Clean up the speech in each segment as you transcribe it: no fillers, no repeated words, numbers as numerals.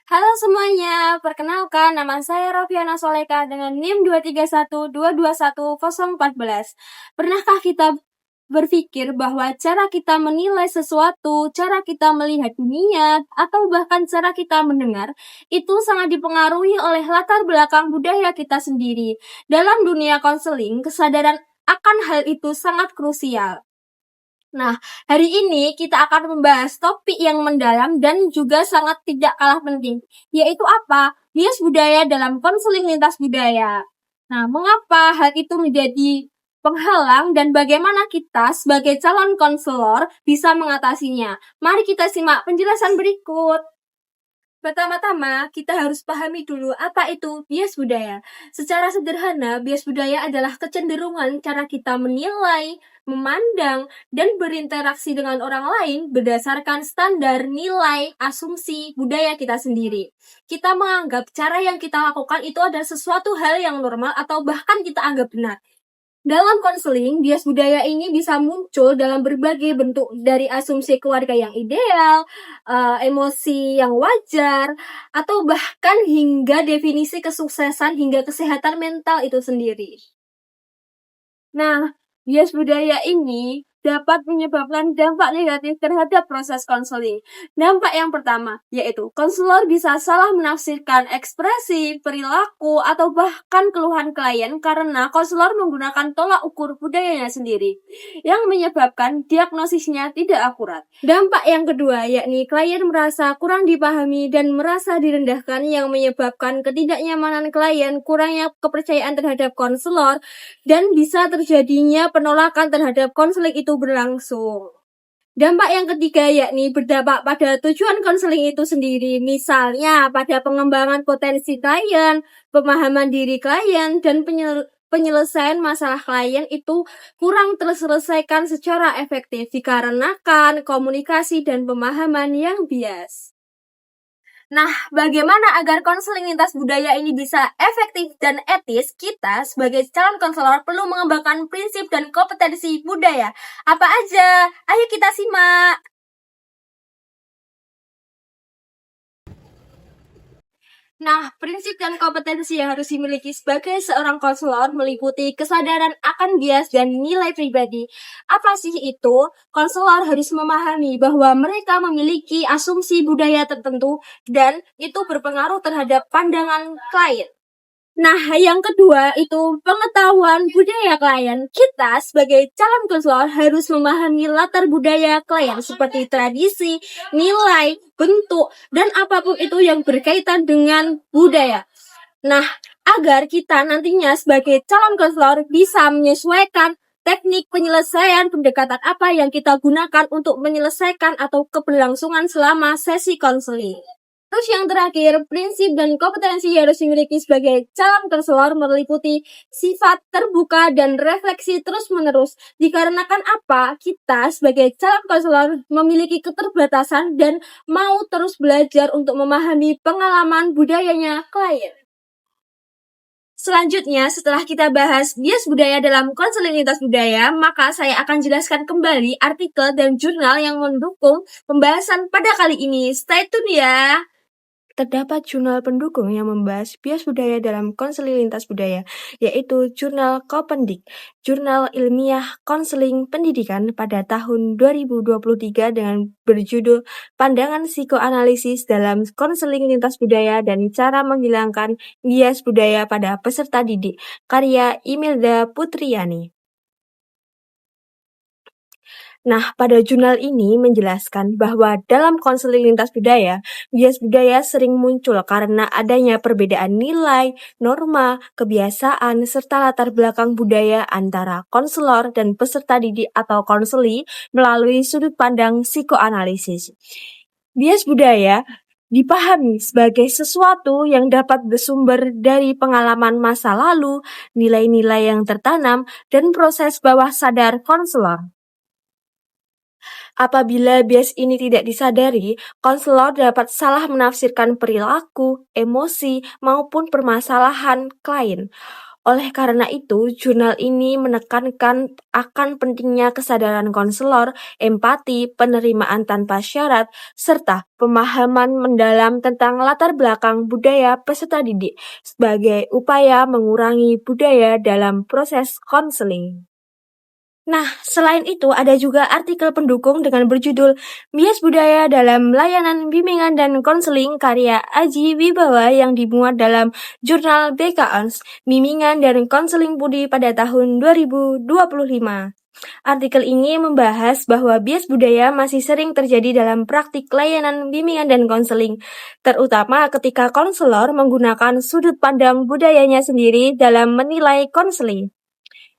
Halo semuanya, perkenalkan nama saya Rofiana Soleka dengan NIM 231221014. Pernahkah kita berpikir bahwa cara kita menilai sesuatu, cara kita melihat dunia, atau bahkan cara kita mendengar, itu sangat dipengaruhi oleh latar belakang budaya kita sendiri. Dalam dunia konseling, kesadaran akan hal itu sangat krusial. Nah, hari ini kita akan membahas topik yang mendalam dan juga sangat tidak kalah penting, yaitu apa? Bias budaya dalam konseling lintas budaya. Nah, mengapa hal itu menjadi penghalang dan bagaimana kita sebagai calon konselor bisa mengatasinya? Mari kita simak penjelasan berikut. Pertama-tama, kita harus pahami dulu apa itu bias budaya. Secara sederhana, bias budaya adalah kecenderungan cara kita menilai, memandang, dan berinteraksi dengan orang lain berdasarkan standar nilai, asumsi, budaya kita sendiri. Kita menganggap cara yang kita lakukan itu adalah sesuatu hal yang normal atau bahkan kita anggap benar. Dalam konseling, bias budaya ini bisa muncul dalam berbagai bentuk, dari asumsi keluarga yang ideal, emosi yang wajar, atau bahkan hingga definisi kesuksesan hingga kesehatan mental itu sendiri. Nah, bias budaya ini dapat menyebabkan dampak negatif terhadap proses konseling. Dampak yang pertama, yaitu konselor bisa salah menafsirkan ekspresi, perilaku, atau bahkan keluhan klien karena konselor menggunakan tolak ukur budayanya sendiri, yang menyebabkan diagnosisnya tidak akurat. Dampak yang kedua, yakni klien merasa kurang dipahami dan merasa direndahkan, yang menyebabkan ketidaknyamanan klien, kurangnya kepercayaan terhadap konselor, dan bisa terjadinya penolakan terhadap konseling itu berlangsung. Dampak yang ketiga yakni berdampak pada tujuan konseling itu sendiri, misalnya pada pengembangan potensi klien, pemahaman diri klien, dan penyelesaian masalah klien itu kurang terselesaikan secara efektif dikarenakan komunikasi dan pemahaman yang bias. Nah, bagaimana agar konseling lintas budaya ini bisa efektif dan etis? Kita sebagai calon konselor perlu mengembangkan prinsip dan kompetensi budaya. Apa aja? Ayo kita simak. Nah, prinsip dan kompetensi yang harus dimiliki sebagai seorang konselor meliputi kesadaran akan bias dan nilai pribadi. Apa sih itu? Konselor harus memahami bahwa mereka memiliki asumsi budaya tertentu dan itu berpengaruh terhadap pandangan klien. Nah, yang kedua itu pengetahuan budaya klien. Kita sebagai calon konselor harus memahami latar budaya klien seperti tradisi, nilai, bentuk, dan apapun itu yang berkaitan dengan budaya. Nah, agar kita nantinya sebagai calon konselor bisa menyesuaikan teknik penyelesaian pendekatan apa yang kita gunakan untuk menyelesaikan atau keberlangsungan selama sesi konseling. Terus yang terakhir, prinsip dan kompetensi yang harus dimiliki sebagai calon konselor meliputi sifat terbuka dan refleksi terus-menerus. Dikarenakan apa? Kita sebagai calon konselor memiliki keterbatasan dan mau terus belajar untuk memahami pengalaman budayanya klien. Selanjutnya, setelah kita bahas bias budaya dalam konseling lintas budaya, maka saya akan jelaskan kembali artikel dan jurnal yang mendukung pembahasan pada kali ini. Stay tune ya! Terdapat jurnal pendukung yang membahas bias budaya dalam konseling lintas budaya, yaitu Jurnal Kopendik, Jurnal Ilmiah Konseling Pendidikan pada tahun 2023 dengan berjudul Pandangan Psikoanalisis dalam Konseling Lintas Budaya dan Cara Menghilangkan Bias Budaya pada Peserta Didik, karya Imelda Putriani. Nah, pada jurnal ini menjelaskan bahwa dalam konseling lintas budaya, bias budaya sering muncul karena adanya perbedaan nilai, norma, kebiasaan, serta latar belakang budaya antara konselor dan peserta didik atau konseli melalui sudut pandang psikoanalisis. Bias budaya dipahami sebagai sesuatu yang dapat bersumber dari pengalaman masa lalu, nilai-nilai yang tertanam, dan proses bawah sadar konselor. Apabila bias ini tidak disadari, konselor dapat salah menafsirkan perilaku, emosi, maupun permasalahan klien. Oleh karena itu, jurnal ini menekankan akan pentingnya kesadaran konselor, empati, penerimaan tanpa syarat, serta pemahaman mendalam tentang latar belakang budaya peserta didik sebagai upaya mengurangi budaya dalam proses konseling. Nah, selain itu ada juga artikel pendukung dengan berjudul Bias Budaya dalam Layanan Bimbingan dan Konseling karya Aji Wibawa yang dimuat dalam jurnal BKONS, Bimbingan dan Konseling Budi pada tahun 2025. Artikel ini membahas bahwa bias budaya masih sering terjadi dalam praktik layanan bimbingan dan konseling, terutama ketika konselor menggunakan sudut pandang budayanya sendiri dalam menilai konseling.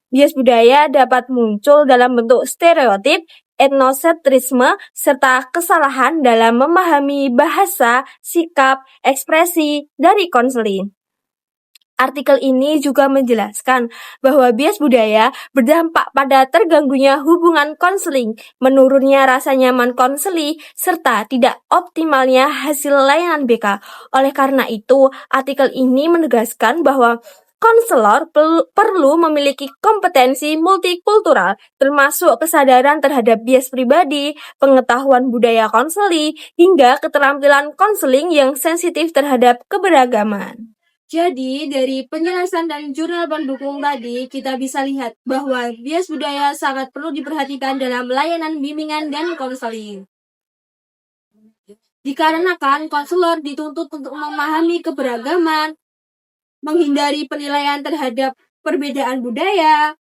Bias budaya dapat muncul dalam bentuk stereotip, etnosentrisme, serta kesalahan dalam memahami bahasa, sikap, ekspresi dari konseling. Artikel ini juga menjelaskan bahwa bias budaya berdampak pada terganggunya hubungan konseling, menurunnya rasa nyaman konseli, serta tidak optimalnya hasil layanan BK. Oleh karena itu, artikel ini menegaskan bahwa konselor perlu memiliki kompetensi multikultural, termasuk kesadaran terhadap bias pribadi, pengetahuan budaya konseli, hingga keterampilan konseling yang sensitif terhadap keberagaman. Jadi, dari penjelasan dan jurnal pendukung tadi, kita bisa lihat bahwa bias budaya sangat perlu diperhatikan dalam layanan bimbingan dan konseling. Dikarenakan konselor dituntut untuk memahami keberagaman, menghindari penilaian terhadap perbedaan budaya,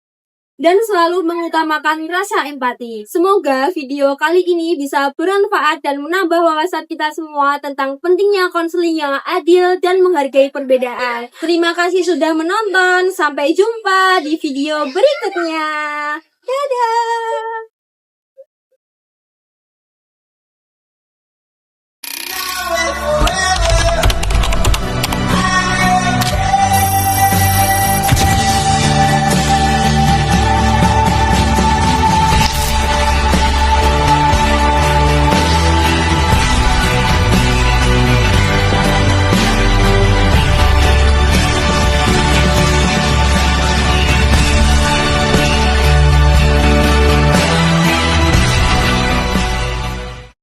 dan selalu mengutamakan rasa empati. Semoga video kali ini bisa bermanfaat dan menambah wawasan kita semua tentang pentingnya konseling yang adil dan menghargai perbedaan. Terima kasih sudah menonton. Sampai jumpa di video berikutnya. Dadah!